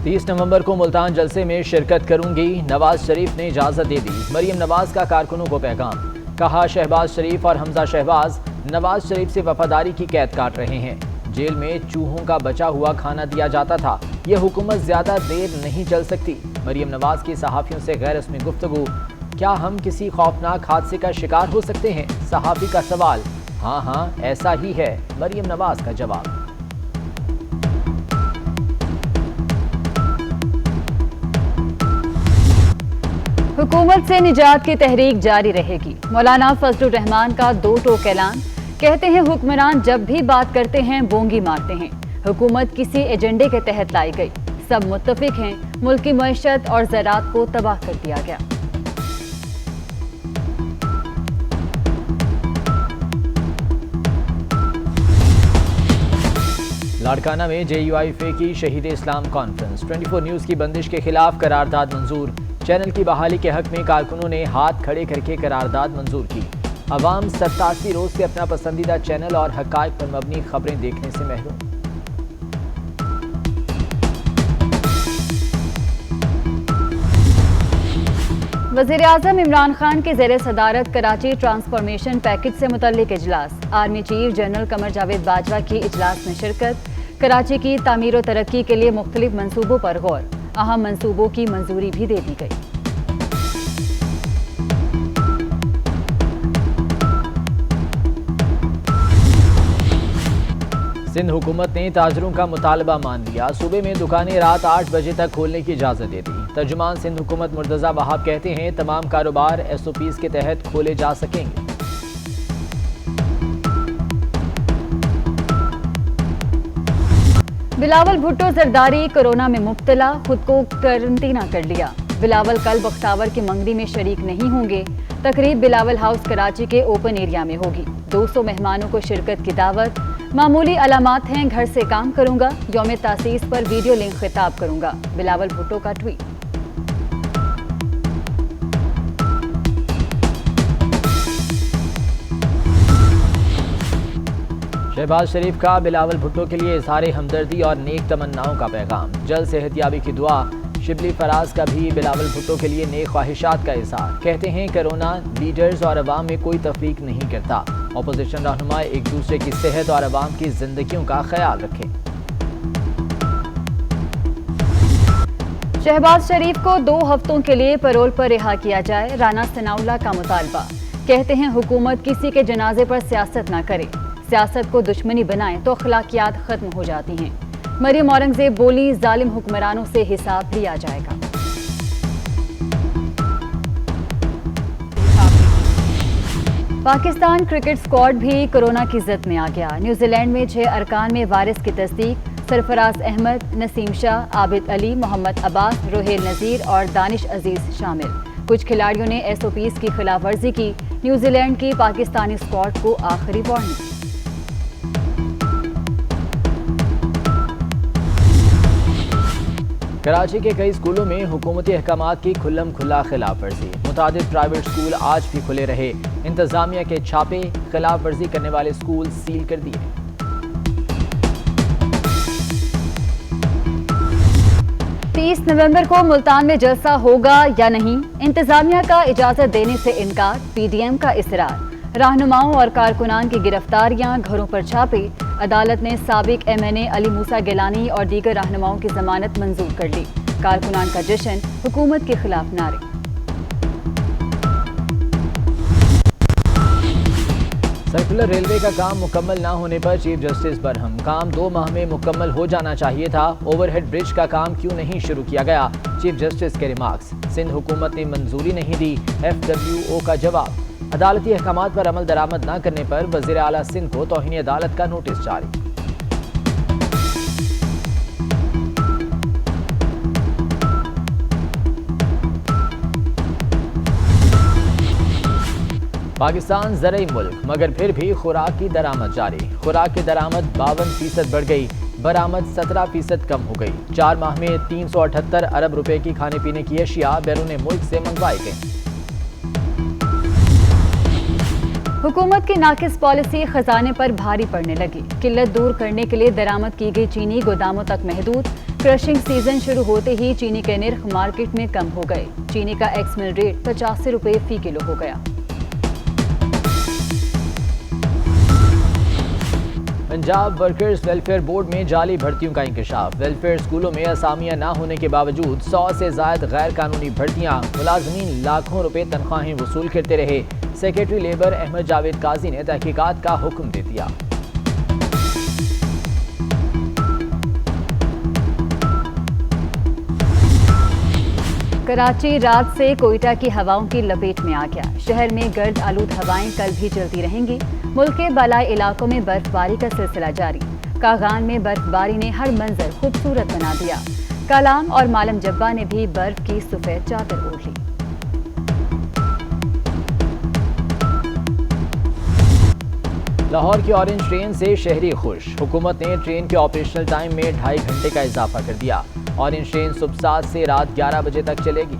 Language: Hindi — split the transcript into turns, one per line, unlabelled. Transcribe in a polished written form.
30 नवंबर को मुल्तान जलसे में शिरकत करूंगी, नवाज शरीफ ने इजाजत दे दी। मरियम नवाज का कारकुनों को पैगाम, कहा शहबाज शरीफ और हमजा शहबाज नवाज शरीफ से वफादारी की कैद काट रहे हैं। जेल में चूहों का बचा हुआ खाना दिया जाता था, यह हुकूमत ज्यादा देर नहीं चल सकती। मरियम नवाज की सहाफियों से गैर रस्मी गुफ्तगू, क्या हम किसी खौफनाक हादसे का शिकार हो सकते हैं? सहाफी का सवाल, हाँ ऐसा ही है, मरियम नवाज का जवाब।
हुकूमत से निजात की तहरीक जारी रहेगी। मौलाना फजलुर रहमान का दो टोक ऐलान, कहते हैं हुक्मरान जब भी बात करते हैं बोंगी मारते हैं। हुकूमत किसी एजेंडे के तहत लाई गई, सब मुत्तफिक हैं, मुल्क की मईशत और ज़राअत को तबाह कर दिया गया।
लाड़काना में JUIFA की शहीद इस्लाम कॉन्फ्रेंस, 24 न्यूज़ की बंदिश के खिलाफ करारदाद मंजूर। चैनल की बहाली के हक में कारकुनों ने हाथ खड़े करके करारदाद मंजूर की। अवाम 87 रोज से अपना पसंदीदा चैनल और हकायक पर मबनी खबरें देखने से महरूम।
वज़ीर-ए-आज़म इमरान खान के ज़ेरे सदारत कराची ट्रांसफॉर्मेशन पैकेज से मुतल्लिक इजलास, army chief general Qamar Javed Bajwa की इजलास में शिरकत। कराची की तामीर और तरक्की के लिए मुख्तलिफ मंसूबों पर गौर, अहम मंसूबों की मंजूरी भी दे दी गई।
सिंध हुकूमत ने ताजरों का मुतालबा मान लिया, सूबे में दुकानें रात 8 बजे तक खोलने की इजाजत दे दी। तर्जुमान सिंध हुकूमत मुर्तज़ा वहाब कहते हैं तमाम कारोबार SOPs के तहत खोले जा सकेंगे।
बिलावल भुट्टो जरदारी कोरोना में मुब्तला, खुद को क्वारंटीना कर लिया। बिलावल कल बख्तावर की मंगनी में शरीक नहीं होंगे। तकरीब बिलावल हाउस कराची के ओपन एरिया में होगी। 200 मेहमानों को शिरकत की दावत। मामूली अलामात हैं, घर से काम करूंगा, यौम तासीस पर वीडियो लिंक खिताब करूंगा, बिलावल भुट्टो का ट्वीट।
शहबाज शरीफ का बिलावल भुट्टो के लिए इजहार हमदर्दी और नेक तमन्नाओं का पैगाम, जल्द सेहतयाबी की दुआ। शिबली फराज का भी बिलावल भुट्टो के लिए नेक ख्वाहिशात का इजहार, कहते हैं कोरोना लीडर्स और अवाम में कोई तफरीक नहीं करता। अपोजिशन रहनुमा एक दूसरे की सेहत और अवाम की जिंदगियों का ख्याल रखें।
शहबाज शरीफ को 2 हफ्तों के लिए पैरोल पर रिहा किया जाए, राना सनाउल्लाह का मुतालबा। कहते हैं हुकूमत किसी के जनाजे पर सियासत ना करे, सियासत को दुश्मनी बनाए तो अखलाकियात खत्म हो जाती हैं। मरियम औरंगजेब बोली, जालिम हुक्मरानों से हिसाब लिया जाएगा। पाकिस्तान क्रिकेट स्क्वाड भी कोरोना की जद में आ गया। न्यूजीलैंड में 6 अरकान में वायरस की तस्दीक। सरफराज अहमद, नसीम शाह, आबिद अली, मोहम्मद अब्बास, रोहेल नज़ीर और दानिश अजीज शामिल। कुछ खिलाड़ियों ने SOPs की खिलाफ वर्जी की। न्यूजीलैंड की पाकिस्तानी स्क्वाड को आखिरी वार्निंग।
कराची के कई स्कूलों में हुकूमती अहकामात की खुल्लम खुल्ला खिलाफ वर्जी। मुतादिद प्राइवेट स्कूल आज भी खुले रहे। इंतजामिया के छापे, खिलाफ वर्जी करने वाले स्कूल सील कर दिए।
30 नवंबर को मुल्तान में जलसा होगा या नहीं, इंतजामिया का इजाजत देने से इनकार, PDM का इसरार। रहनुमाओं और कारकुनान की गिरफ्तारियां, घरों पर छापे। अदालत ने साबिक MNA अली मूसा गिलानी और दीगर रहनुमाओं की जमानत मंजूर कर ली। कारकुनान का जश्न, हुकूमत के खिलाफ नारे।
सर्कुलर रेलवे का काम मुकम्मल ना होने पर चीफ जस्टिस बरहम, काम 2 माह में मुकम्मल हो जाना चाहिए था, ओवरहेड ब्रिज का काम क्यों नहीं शुरू किया गया? चीफ जस्टिस के रिमार्क्स। सिंध हुकूमत ने मंजूरी नहीं दी, FWO का जवाब। अदालती अहकामात पर अमल दरामद न करने पर वज़ीर आला सिंध को तौहीन अदालत का नोटिस जारी। पाकिस्तान ज़रई मुल्क, मगर फिर भी खुराक की दरामद जारी। खुराक की दरामद 52% बढ़ गई, बरामद 17% कम हो गई। 4 माह में 378 अरब रुपए की खाने पीने की अशिया बैरून मुल्क से मंगवाई गई।
हुकूमत की नाकिस पॉलिसी खजाने पर भारी पड़ने लगी। किल्लत दूर करने के लिए दरामद की गई चीनी गोदामों तक महदूद। क्रशिंग सीजन शुरू होते ही चीनी के निर्ख मार्केट में कम हो गए। चीनी का एक्स मिल रेट 85 रुपये फी किलो हो गया।
पंजाब वर्कर्स वेलफेयर बोर्ड में जाली भर्तियों का इंकशाफ। वेलफेयर स्कूलों में असामियां न होने के बावजूद 100 से ज्यादा गैर कानूनी भर्तियां, मुलाजमीन लाखों रुपए तनख्वाहें वसूल करते रहे। सेक्रेटरी लेबर अहमद जावेद काजी ने तहकीकात का हुक्म दे दिया।
कराची रात से कोयटा की हवाओं की लपेट में आ गया। शहर में गर्द आलूद हवाएं कल भी चलती रहेंगी। मुल्क के बालाई इलाकों में बर्फबारी का सिलसिला जारी। कागान में बर्फबारी ने हर मंजर खूबसूरत बना दिया। कालाम और मालम जब्बा ने भी बर्फ की सफेद चादर ओढ़ ली।
लाहौर की ऑरेंज ट्रेन से शहरी खुश। हुकूमत ने ट्रेन के ऑपरेशनल टाइम में 2.5 घंटे का इजाफा कर दिया। ऑरेंज ट्रेन सुबह 7 से रात 11 बजे तक चलेगी।